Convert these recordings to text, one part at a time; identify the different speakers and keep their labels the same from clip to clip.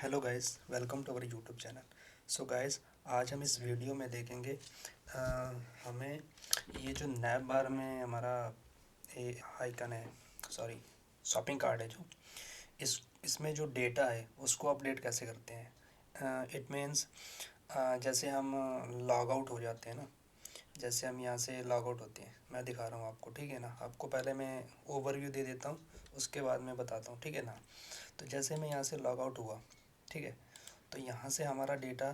Speaker 1: Hello guys, welcome to our YouTube channel. So guys, आज हम इस वीडियो में देखेंगे अ, हमें ये जो नैप बार में हमारा आइकन है, सॉरी, शॉपिंग कार्ड है, जो इसमें जो डेटा है उसको अपडेट कैसे करते हैं। इट मीन्स जैसे हम लॉग आउट हो जाते हैं ना, जैसे हम यहाँ से लॉग आउट होते हैं, मैं दिखा रहा हूँ आपको, ठीक है ना। आपको पहले मैं ओवरव्यू दे देता हूँ, उसके बाद मैं बताता हूँ, ठीक है ना। तो जैसे मैं यहाँ से लॉग आउट हुआ, ठीक है, तो यहाँ से हमारा डेटा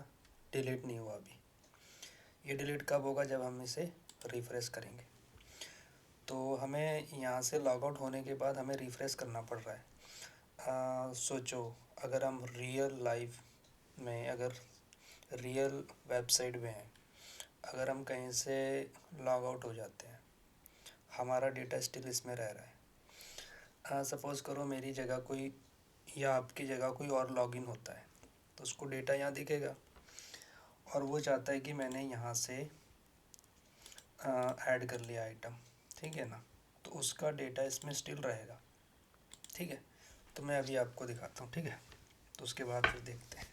Speaker 1: डिलीट नहीं हुआ अभी। ये डिलीट कब होगा? जब हम इसे रिफ़्रेश करेंगे। तो हमें यहाँ से लॉग आउट होने के बाद हमें रिफ़्रेश करना पड़ रहा है। सोचो, अगर हम रियल लाइफ में, अगर रियल वेबसाइट में हैं, अगर हम कहीं से लॉग आउट हो जाते हैं, हमारा डेटा स्टिल इसमें रह रहा है। सपोज़ करो मेरी जगह कोई या आपकी जगह कोई और लॉगिन होता है, तो उसको डेटा यहाँ दिखेगा और वो चाहता है कि मैंने यहाँ से ऐड कर लिया आइटम, ठीक है ना। तो उसका डेटा इसमें स्टिल रहेगा, ठीक है। तो मैं अभी आपको दिखाता हूँ, ठीक है। तो उसके बाद फिर देखते हैं।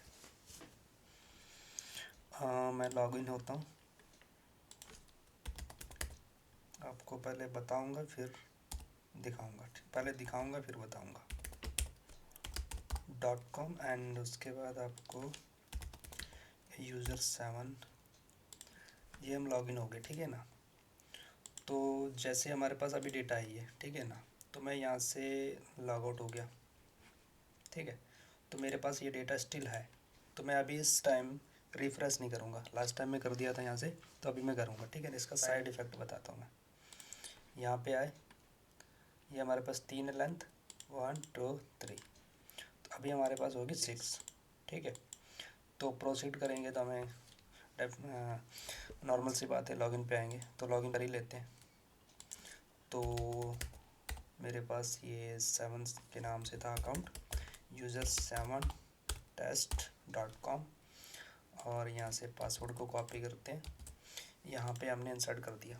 Speaker 1: मैं लॉगिन होता हूँ, आपको पहले बताऊँगा फिर दिखाऊँगा, पहले दिखाऊँगा फिर बताऊँगा। .com एंड उसके बाद आपको user7, ये हम लॉगिन हो गए, ठीक है ना। तो जैसे हमारे पास अभी डेटा ही है, ठीक है ना, तो मैं यहाँ से लॉग आउट हो गया, ठीक है। तो मेरे पास ये डेटा स्टिल है, तो मैं अभी इस टाइम रिफ़्रेश नहीं करूँगा। लास्ट टाइम मैं कर दिया था यहाँ से, तो अभी मैं करूँगा, ठीक है ना। इसका साइड इफ़ेक्ट बताता हूँ मैं। यहाँ पे आए, ये हमारे पास 3 लेंथ, 1 2 3, तो अभी हमारे पास होगी 6, ठीक है। तो प्रोसीड करेंगे तो हमें नॉर्मल सी बात है, लॉगिन पे आएंगे तो लॉगिन कर ही लेते हैं। तो मेरे पास ये 7 के नाम से था अकाउंट, user7test.com, और यहाँ से पासवर्ड को कॉपी करते हैं, यहाँ पे हमने इंसर्ट कर दिया,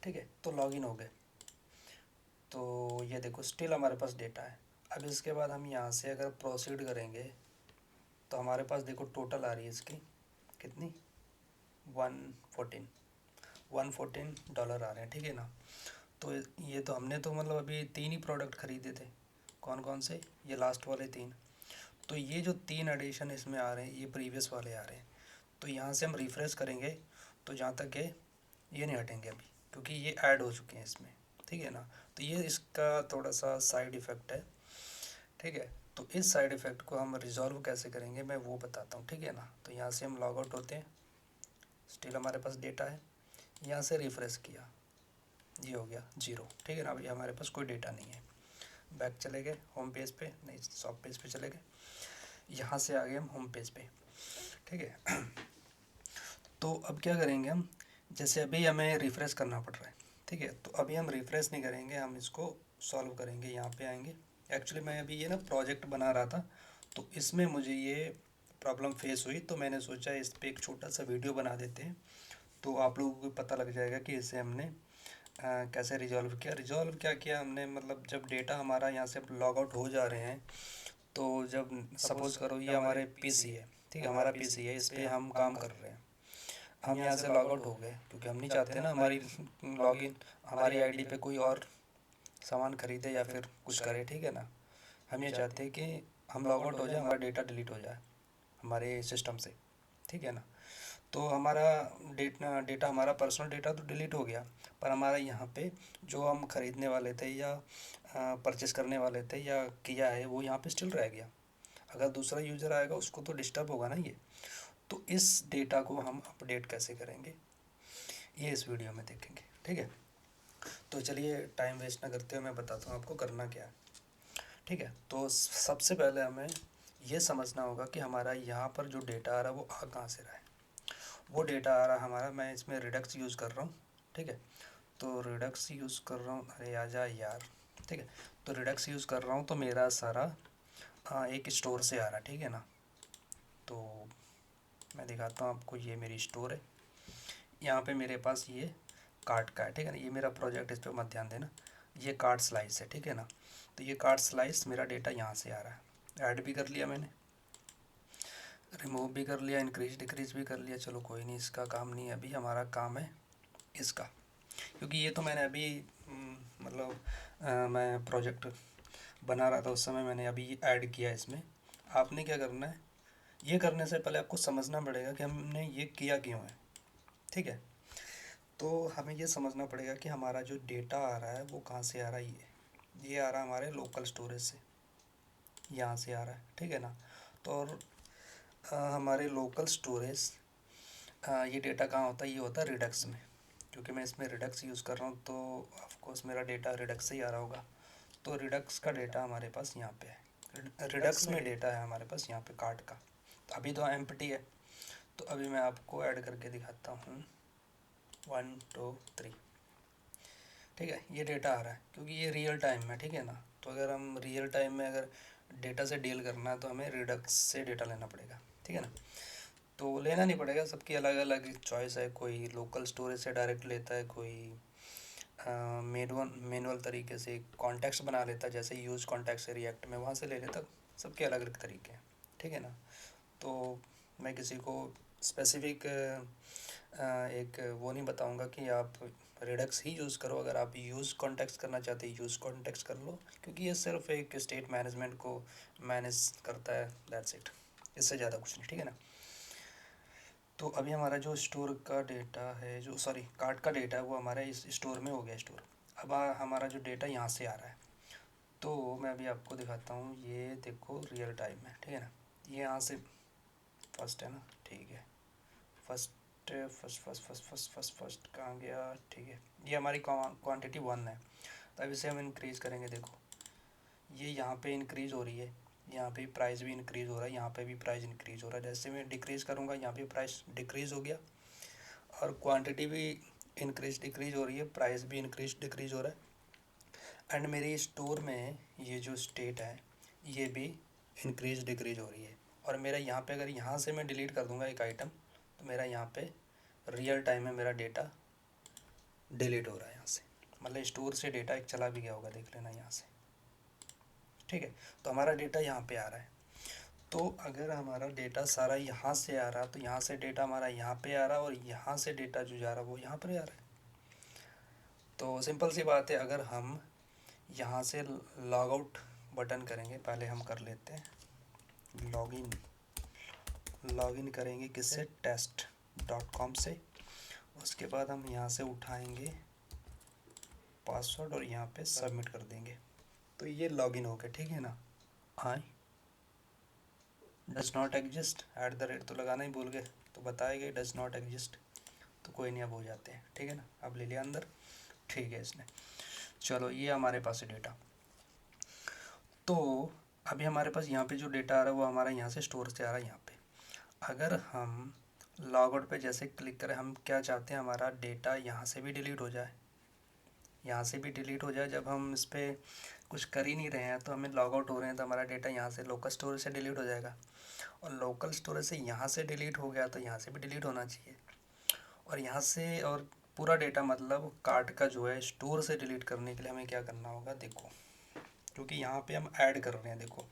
Speaker 1: ठीक है। तो लॉगिन हो गए। तो ये देखो, स्टिल हमारे पास डेटा है। अब इसके बाद हम यहाँ से अगर प्रोसीड करेंगे तो हमारे पास देखो टोटल आ रही है इसकी कितनी, 114 आ रहे हैं, ठीक है ना। तो ये तो हमने तो मतलब अभी 3 ही प्रोडक्ट ख़रीदे थे। कौन कौन से? ये लास्ट वाले 3। तो ये जो 3 एडिशन इसमें आ रहे हैं, ये प्रीवियस वाले आ रहे हैं। तो यहाँ से हम रिफ़्रेश करेंगे तो जहाँ तक है ये नहीं हटेंगे अभी, क्योंकि ये ऐड हो चुके हैं इसमें, ठीक है ना। तो ये इसका थोड़ा सा साइड इफ़ेक्ट है, ठीक है। तो इस साइड इफ़ेक्ट को हम रिज़ॉल्व कैसे करेंगे मैं वो बताता हूँ, ठीक है ना। तो यहाँ से हम लॉग आउट होते हैं, स्टिल हमारे पास डेटा है, यहाँ से रिफ़्रेश किया, ये हो गया 0, ठीक है ना। अभी हमारे पास कोई डेटा नहीं है। बैक चले गए होम पेज पे, नहीं शॉप पेज पे चले गए, यहाँ से आ गए हम होम पेज पे, ठीक है। तो अब क्या करेंगे हम, जैसे अभी हमें रिफ़्रेश करना पड़ रहा है, ठीक है। तो अभी हम रिफ़्रेश नहीं करेंगे, हम इसको सॉल्व करेंगे। यहाँ पे आएंगे, एक्चुअली मैं अभी ये ना प्रोजेक्ट बना रहा था, तो इसमें मुझे ये प्रॉब्लम फेस हुई, तो मैंने सोचा इस पर एक छोटा सा वीडियो बना देते हैं, तो आप लोगों को पता लग जाएगा कि इसे हमने कैसे रिजॉल्व क्या किया हमने। मतलब जब डेटा हमारा यहाँ से लॉग आउट हो जा रहे हैं, तो जब सपोज़ करो ये हमारे पीसी है, ठीक है, हमारा पीसी है, इस पर हम काम कर रहे हैं, हम यहाँ से लॉग आउट हो गए, क्योंकि हम नहीं चाहते ना हमारी लॉगिन हमारी आईडी पे कोई और सामान खरीदे या फिर कुछ करे, ठीक है ना। हम ये चाहते हैं कि हम लॉग आउट हो जाए, हमारा डेटा डिलीट हो जाए हमारे सिस्टम से, ठीक है ना। तो हमारा डेटा हमारा पर्सनल डेटा तो डिलीट हो गया, पर हमारा यहाँ पे जो हम ख़रीदने वाले थे या परचेस करने वाले थे या किया है, वो यहाँ पे स्टिल रह गया। अगर दूसरा यूज़र आएगा उसको तो डिस्टर्ब होगा ना ये। तो इस डेटा को हम अपडेट कैसे करेंगे, ये इस वीडियो में देखेंगे, ठीक है। तो चलिए टाइम वेस्ट ना करते हुए मैं बताता हूँ आपको करना क्या है, ठीक है। तो सबसे पहले हमें ये समझना होगा कि हमारा यहाँ पर जो डेटा आ रहा है वो आ कहाँ से रहा है। वो डेटा आ रहा है हमारा, मैं इसमें रिडक्स यूज़ कर रहा हूँ, ठीक है। तो रिडक्स यूज़ कर रहा हूँ, अरे आ जा यार, ठीक है। तो रिडक्स यूज़ कर रहा हूँ, तो मेरा सारा एक स्टोर से आ रहा है, ठीक है ना। तो मैं दिखाता हूँ आपको, ये मेरी स्टोर है, यहाँ पे मेरे पास ये कार्ट का है, ठीक है ना। ये मेरा प्रोजेक्ट, इस पर मत ध्यान देना, ये कार्ट स्लाइस है, ठीक है ना। तो ये कार्ट स्लाइस मेरा डेटा यहाँ से आ रहा है, ऐड भी कर लिया मैंने, रिमूव भी कर लिया, इंक्रीज डिक्रीज भी कर लिया। चलो कोई नहीं, इसका काम नहीं है अभी, हमारा काम है इसका, क्योंकि ये तो मैंने अभी मतलब मैं प्रोजेक्ट बना रहा था उस समय मैंने अभी ऐड किया इसमें। आपने क्या करना है, ये करने से पहले आपको समझना पड़ेगा कि हमने ये किया क्यों है, ठीक है। तो हमें ये समझना पड़ेगा कि हमारा जो डेटा आ रहा है वो कहाँ से आ रहा है। ये आ रहा है हमारे लोकल स्टोरेज से, यहाँ से आ रहा है, ठीक है ना। तो और हमारे लोकल स्टोरेज ये डेटा कहाँ होता है, ये होता है रिडक्स में, क्योंकि मैं इसमें रिडक्स यूज़ कर रहा हूँ तो ऑफकोर्स मेरा डेटा रिडक्स से ही आ रहा होगा। तो रिडक्स का डेटा हमारे पास यहाँ पे है, रिडक्स में डेटा है हमारे पास यहाँ पे कार्ड का। तो अभी तो एम्प्टी है, तो अभी मैं आपको ऐड करके दिखाता हूँ 1 2 3, ठीक है। ये डेटा आ रहा है क्योंकि ये रियल टाइम में, ठीक है ना। तो अगर हम रियल टाइम में अगर डेटा से डील करना है तो हमें रिडक्स से डेटा लेना पड़ेगा, ठीक है ना। तो लेना नहीं पड़ेगा, सबकी अलग अलग चॉइस है, कोई लोकल स्टोरेज से डायरेक्ट लेता है, कोई मैनुअल तरीके से कॉन्टेक्स्ट बना लेता है, जैसे यूज़ कॉन्टेक्स्ट से रिएक्ट में वहाँ से ले लेता। सबके अलग अलग तरीके हैं, ठीक है ना। तो मैं किसी को स्पेसिफिक एक वो नहीं बताऊंगा कि आप रिडक्स ही यूज़ करो। अगर आप यूज़ कॉन्टेक्स्ट करना चाहते हैं यूज़ कॉन्टेक्स्ट कर लो, क्योंकि ये सिर्फ एक स्टेट मैनेजमेंट को मैनेज करता है, दैट्स इट, इससे ज़्यादा कुछ नहीं, ठीक है ना। तो अभी हमारा जो स्टोर का डेटा है, जो सॉरी कार्ट का डेटा है, वो हमारा इस स्टोर में हो गया स्टोर। अब हमारा जो डेटा यहाँ से आ रहा है, तो मैं अभी आपको दिखाता हूँ, ये देखो रियल टाइम में, ठीक है ना। ये यहाँ से फर्स्ट है ना, ठीक है, first first first first first first first कहाँ गया, ठीक है। ये हमारी क्वांटिटी 1 है, तो अब इसे हम इंक्रीज़ करेंगे। देखो ये यहाँ पे इंक्रीज़ हो रही है, यहाँ पे प्राइस भी इंक्रीज़ हो रहा है, यहाँ पे भी प्राइस इंक्रीज़ हो रहा है। जैसे मैं डिक्रीज़ करूँगा यहाँ पे प्राइस डिक्रीज़ हो गया, और क्वांटिटी भी इंक्रीज डिक्रीज़ हो रही है, प्राइस भी इंक्रीज डिक्रीज़ हो रहा है। एंड मेरी स्टोर में ये जो स्टेट है ये भी इंक्रीज डिक्रीज़ हो रही है। और मेरा यहाँ पे अगर यहाँ से मैं डिलीट कर दूँगा एक आइटम, तो मेरा यहाँ पे रियल टाइम में मेरा डेटा डिलीट हो रहा है यहाँ से, मतलब स्टोर से डेटा एक चला भी गया होगा, देख लेना यहाँ से, ठीक है। तो हमारा डेटा यहाँ पे आ रहा है। तो अगर हमारा डेटा सारा यहाँ से आ रहा, तो यहाँ से डेटा हमारा यहाँ पे आ रहा, और यहाँ से डेटा जो जा रहा वो यहाँ पर आ रहा है। तो सिंपल सी बात है, अगर हम यहाँ से लॉग आउट बटन करेंगे, पहले हम कर लेते हैं लॉगिन करेंगे किससे, test.com से। उसके बाद हम यहाँ से उठाएंगे पासवर्ड और यहाँ पे सबमिट कर देंगे, तो ये लॉगिन हो गया, ठीक है ना। आई डज नॉट एग्जिस्ट @ तो लगाना ही भूल गए, तो बताएगा डज नॉट एग्जिस्ट, तो कोई नहीं, अब हो जाते हैं, ठीक है ना। अब ले लिया अंदर, ठीक है इसने। चलो ये हमारे पास है डेटा। तो अभी हमारे पास यहाँ पे जो डेटा आ रहा है वो हमारा यहाँ से स्टोर से आ रहा है यहाँ पे। अगर हम लॉग आउट पे जैसे क्लिक करें, हम क्या चाहते हैं, हमारा डेटा यहाँ से भी डिलीट हो जाए, यहाँ से भी डिलीट हो जाए। जब हम इस पर कुछ कर ही नहीं रहे हैं, तो हमें लॉग आउट हो रहे हैं, तो हमारा डेटा यहाँ से लोकल स्टोरेज से डिलीट हो जाएगा, और लोकल स्टोरेज से यहाँ से डिलीट हो गया तो यहाँ से भी डिलीट होना चाहिए। और यहाँ से और पूरा डेटा मतलब कार्ट का जो है स्टोर से डिलीट करने के लिए हमें क्या करना होगा, देखो, क्योंकि यहाँ पे हम ऐड कर रहे हैं, देखो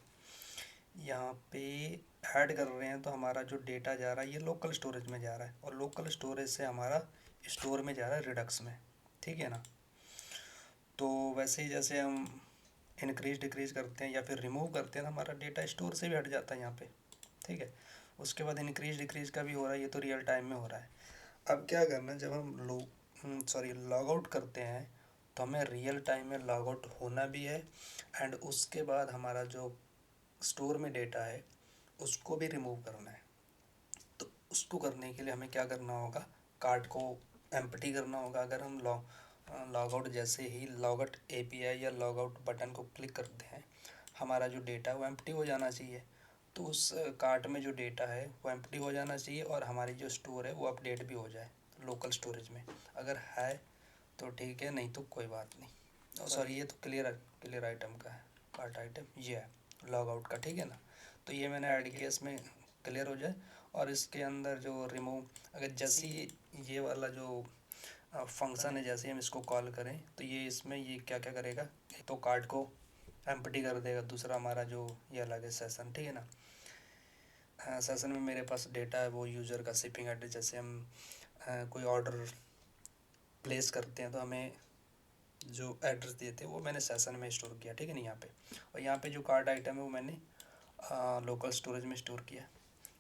Speaker 1: यहाँ पे ऐड कर रहे हैं, तो हमारा जो डेटा जा रहा है ये लोकल स्टोरेज में जा रहा है, और लोकल स्टोरेज से हमारा स्टोर में जा रहा है रिडक्स में, ठीक है ना। तो वैसे ही जैसे हम इंक्रीज डिक्रीज करते हैं या फिर रिमूव करते हैं, तो हमारा डेटा स्टोर से भी हट जाता है यहाँ पे, ठीक है। उसके बाद इंक्रीज डिक्रीज का भी हो रहा है, ये तो रियल टाइम में हो रहा है। अब क्या करना है, जब हम लॉग आउट करते हैं, तो हमें रियल टाइम में लॉग आउट होना भी है, एंड उसके बाद हमारा जो स्टोर में डेटा है उसको भी रिमूव करना है। तो उसको करने के लिए हमें क्या करना होगा, कार्ट को एम्प्टी करना होगा। अगर हम लॉग आउट जैसे ही लॉग आउट एपीआई या लॉग आउट बटन को क्लिक करते हैं, हमारा जो डेटा है वो एम्प्टी हो जाना चाहिए। तो उस कार्ट में जो डेटा है वो एम्प्टी हो जाना चाहिए, और हमारी जो स्टोर है वो अपडेट भी हो जाए लोकल स्टोरेज में। अगर है तो ठीक है, नहीं तो कोई बात नहीं। सॉरी ये तो क्लियर आइटम का है, कार्ट आइटम ये है लॉग आउट का, ठीक है ना। तो ये मैंने ऐड किया, इसमें क्लियर हो जाए। और इसके अंदर जो रिमूव, अगर जैसे ये वाला जो फंक्शन है, जैसे हम इसको कॉल करें, तो ये इसमें ये क्या क्या करेगा, तो कार्ड को एम्प्टी कर देगा। दूसरा हमारा जो ये अलग है सेशन, ठीक है ना। सेशन में मेरे पास डेटा है वो यूज़र का शिपिंग एड्रेस, जैसे हम कोई ऑर्डर प्लेस करते हैं तो हमें जो एड्रेस देते हैं वो मैंने सेशन में स्टोर किया, ठीक है ना यहाँ पे। और यहाँ पे जो कार्ड आइटम है वो मैंने लोकल स्टोरेज में स्टोर किया,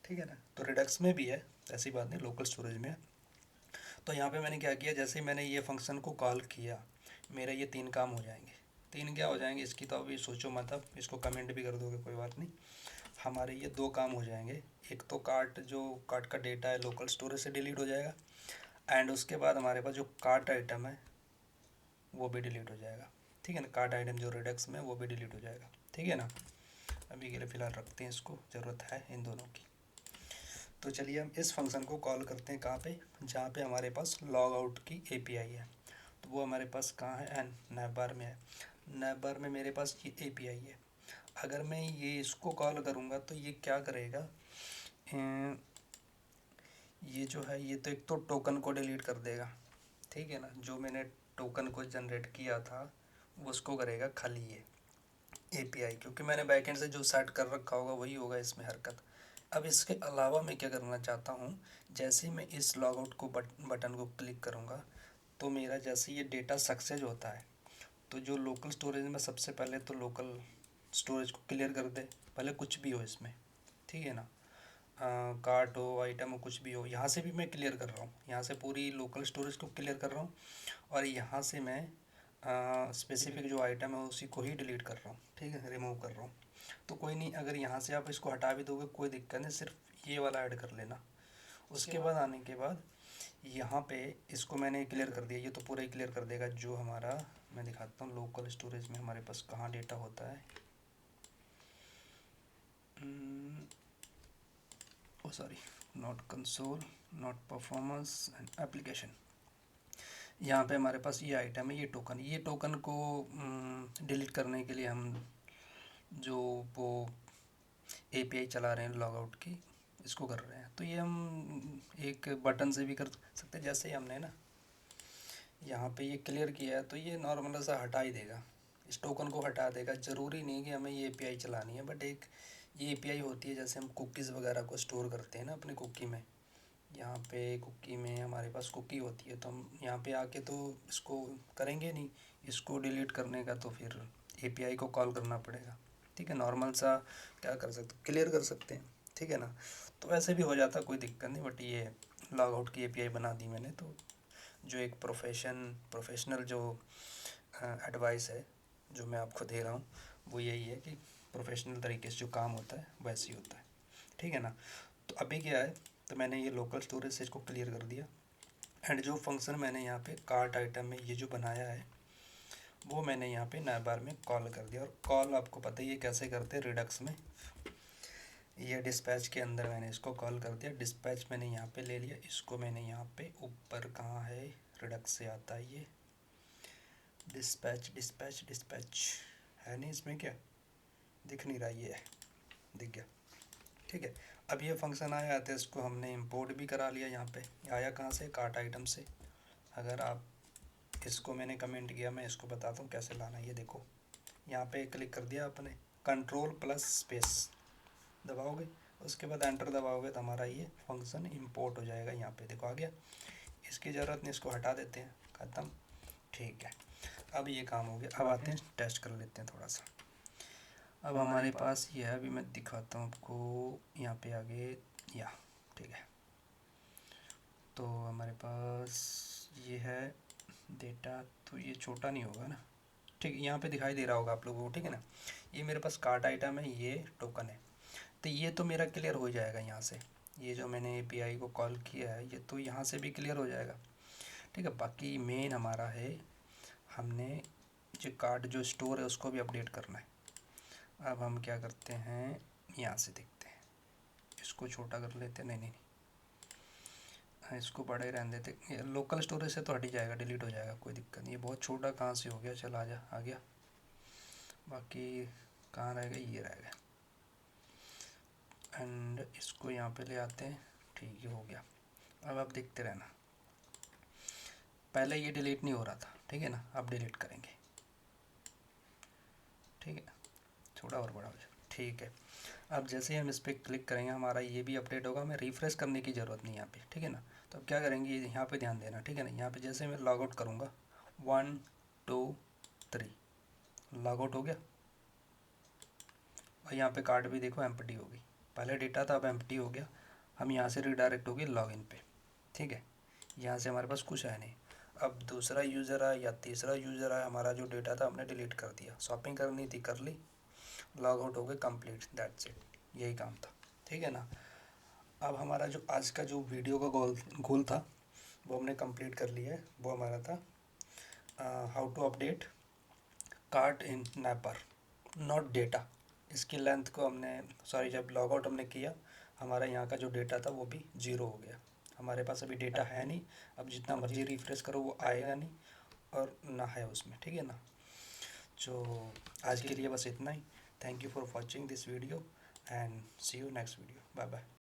Speaker 1: ठीक है ना। तो रिडक्स में भी है, ऐसी बात नहीं, लोकल स्टोरेज में है। तो यहाँ पे मैंने क्या किया, जैसे ही मैंने ये फंक्शन को कॉल किया, मेरे ये 3 काम हो जाएंगे। 3 क्या हो जाएंगे इसकी तो अभी सोचो मत, अब इसको कमेंट भी कर दोगे कोई बात नहीं। हमारे ये 2 काम हो जाएंगे। एक तो कार्ट, जो कार्ट का डेटा है लोकल स्टोरेज से डिलीट हो जाएगा, एंड उसके बाद हमारे पास जो कार्ट आइटम है वो भी डिलीट हो जाएगा, ठीक है ना। कार्ट आइटम जो रिडक्स में वो भी डिलीट हो जाएगा, ठीक है ना। अभी के लिए फ़िलहाल रखते हैं इसको, ज़रूरत है इन दोनों की। तो चलिए हम इस फंक्शन को कॉल करते हैं कहाँ पे, जहाँ पे हमारे पास लॉग आउट की एपीआई है। तो वो हमारे पास कहाँ है, एंड नैवबार में है। नैवबार में मेरे पास ये एपीआई है। अगर मैं ये इसको कॉल करूँगा तो ये क्या करेगा, ये जो है ये तो एक तो टोकन को डिलीट कर देगा, ठीक है ना। जो मैंने टोकन को जनरेट किया था वो उसको करेगा खाली ये एपीआई, क्योंकि मैंने बैकएंड से जो सेट कर रखा होगा वही होगा इसमें हरकत। अब इसके अलावा मैं क्या करना चाहता हूँ, जैसे ही मैं इस लॉगआउट को बटन को क्लिक करूँगा तो मेरा जैसे ये डेटा सक्सेस होता है, तो जो लोकल स्टोरेज में सबसे पहले तो लोकल स्टोरेज को क्लियर कर दे, भले कुछ भी हो इसमें, ठीक है ना। कार्ट हो, आइटम हो, कुछ भी हो, यहाँ से भी मैं क्लियर कर रहा हूँ, यहाँ से पूरी लोकल स्टोरेज को क्लियर कर रहा हूँ। और यहाँ से मैं स्पेसिफिक जो आइटम है उसी को ही डिलीट कर रहा हूँ, ठीक है, रिमूव कर रहा हूँ। तो कोई नहीं, अगर यहाँ से आप इसको हटा भी दोगे कोई दिक्कत नहीं, सिर्फ ये वाला ऐड कर लेना। उसके बाद आने के बाद यहाँ पे इसको मैंने क्लियर कर दिया, ये तो पूरा ही क्लियर कर देगा। जो हमारा, मैं दिखाता हूँ लोकल स्टोरेज में हमारे पास कहाँ डेटा होता है। Oh sorry, not console, not performance and application. यहाँ पे हमारे पास ये आइटम है, ये टोकन को डिलीट करने के लिए हम जो वो एपीआई चला रहे हैं लॉग आउट की, इसको कर रहे हैं। तो ये हम एक बटन से भी कर सकते हैं, जैसे ही हमने ना यहाँ पे ये क्लियर किया है तो ये नॉर्मल सा हटा ही देगा, इस टोकन को हटा देगा। ज़रूरी नहीं कि हमें ये एपीआई चलानी है, बट एक ये एपीआई होती है, जैसे हम कुकीज़ वगैरह को स्टोर करते हैं ना अपने कुकी में। यहाँ पे कुकी में हमारे पास कुकी होती है, तो हम यहाँ पे आके तो इसको करेंगे नहीं, इसको डिलीट करने का तो फिर एपीआई को कॉल करना पड़ेगा, ठीक है। नॉर्मल सा क्या कर सकते, क्लियर कर सकते हैं, ठीक है ना। तो वैसे भी हो जाता, कोई दिक्कत नहीं, बट ये लॉग आउट की एपीआई बना दी मैंने। तो जो एक प्रोफेशनल जो एडवाइस है जो मैं आपको दे रहा हूँ वो यही है कि प्रोफेशनल तरीके से जो काम होता है वैसे ही होता है, ठीक है ना। तो अभी क्या है, तो मैंने ये लोकल स्टोरेज से इसको क्लियर कर दिया, एंड जो फंक्शन मैंने यहाँ पे कार्ट आइटम में ये जो बनाया है वो मैंने यहाँ पे नैवबार में कॉल कर दिया। और कॉल आपको पता ही है कैसे करते हैं रिडक्स में, ये डिस्पैच के अंदर मैंने इसको कॉल कर दिया। डिस्पैच मैंने यहाँ पे ले लिया, इसको मैंने यहाँ पे ऊपर, कहाँ है, रिडक्स से आता है ये डिस्पैच, डिस्पैच डिस्पैच है नहीं इसमें, क्या दिख नहीं रहा, ये है, दिख गया, ठीक है। अब ये फंक्शन आया तो इसको हमने इंपोर्ट भी करा लिया। यहाँ पे आया कहाँ से, कार्ट आइटम से। अगर आप इसको, मैंने कमेंट किया, मैं इसको बताता हूँ कैसे लाना है। ये देखो, यहाँ पे क्लिक कर दिया आपने, कंट्रोल प्लस स्पेस दबाओगे, उसके बाद एंटर दबाओगे तो हमारा ये फंक्शन इंपोर्ट हो जाएगा। यहाँ पे देखो आ गया, इसकी ज़रूरत नहीं, इसको हटा देते हैं, ख़त्म, ठीक है। अब ये काम हो गया। अब आते हैं टेस्ट कर लेते हैं थोड़ा सा। अब हमारे पास ये है, अभी मैं दिखाता हूँ आपको, यहाँ पे आगे या, ठीक है। तो हमारे पास ये है डेटा, तो ये छोटा नहीं होगा ना, ठीक है, यहाँ पे दिखाई दे रहा होगा आप लोगों को, ठीक है ना। ये मेरे पास कार्ट आइटम है, ये टोकन है, तो ये तो मेरा क्लियर हो जाएगा यहाँ से। ये जो मैंने एपीआई को कॉल किया है ये तो यहाँ से भी क्लियर हो जाएगा, ठीक है। बाकी मेन हमारा है, हमने जो कार्ड जो स्टोर है उसको भी अपडेट करना है। अब हम क्या करते हैं, यहाँ से देखते हैं, इसको छोटा कर लेते हैं, नहीं नहीं नहीं, इसको बड़े रहने देते। ये लोकल स्टोरेज से तो हट ही जाएगा, डिलीट हो जाएगा, कोई दिक्कत नहीं। ये बहुत छोटा कहाँ से हो गया, चल आ जा, आ गया। बाकी कहाँ रहेगा, ये रहेगा, एंड इसको यहाँ पे ले आते हैं, ठीक है, हो गया। अब आप देखते रहना, पहले ये डिलीट नहीं हो रहा था, ठीक है ना, अब डिलीट करेंगे, ठीक है। थोड़ा और बड़ा हो जाए, ठीक है। अब जैसे ही हम इस पर क्लिक करेंगे हमारा ये भी अपडेट होगा, हमें रिफ़्रेश करने की ज़रूरत नहीं यहाँ पे, ठीक है ना। तो अब क्या करेंगे, यहाँ पे ध्यान देना, ठीक है ना। यहाँ पे जैसे मैं लॉग आउट करूँगा, 1 2 3 लॉग आउट हो गया, और यहाँ पे कार्ड भी देखो एम्प्टी हो गई, पहले डेटा था अब एम्प्टी हो गया। हम यहाँ से रिडायरेक्ट हो गए लॉगिन पे, ठीक है। यहाँ से हमारे पास कुछ है नहीं। अब दूसरा यूज़र आया या तीसरा यूज़र आया, हमारा जो डेटा था हमने डिलीट कर दिया, शॉपिंग करनी थी कर ली, लॉग आउट हो गए, कंप्लीट, दैट्स इट, यही काम था, ठीक है ना। अब हमारा जो आज का जो वीडियो का गोल था वो हमने कंप्लीट कर लिया है। वो हमारा था how to update cart in napper not data. इसकी लेंथ को हमने सॉरी जब लॉग आउट हमने किया हमारा यहाँ का जो डेटा था वो भी ज़ीरो हो गया। हमारे पास अभी डेटा है नहीं, अब जितना मर्जी रिफ्रेश करो वो आएगा नहीं और ना है उसमें, ठीक है ना। तो आज के लिए बस इतना ही। Thank you for watching this video and see you next video, bye bye.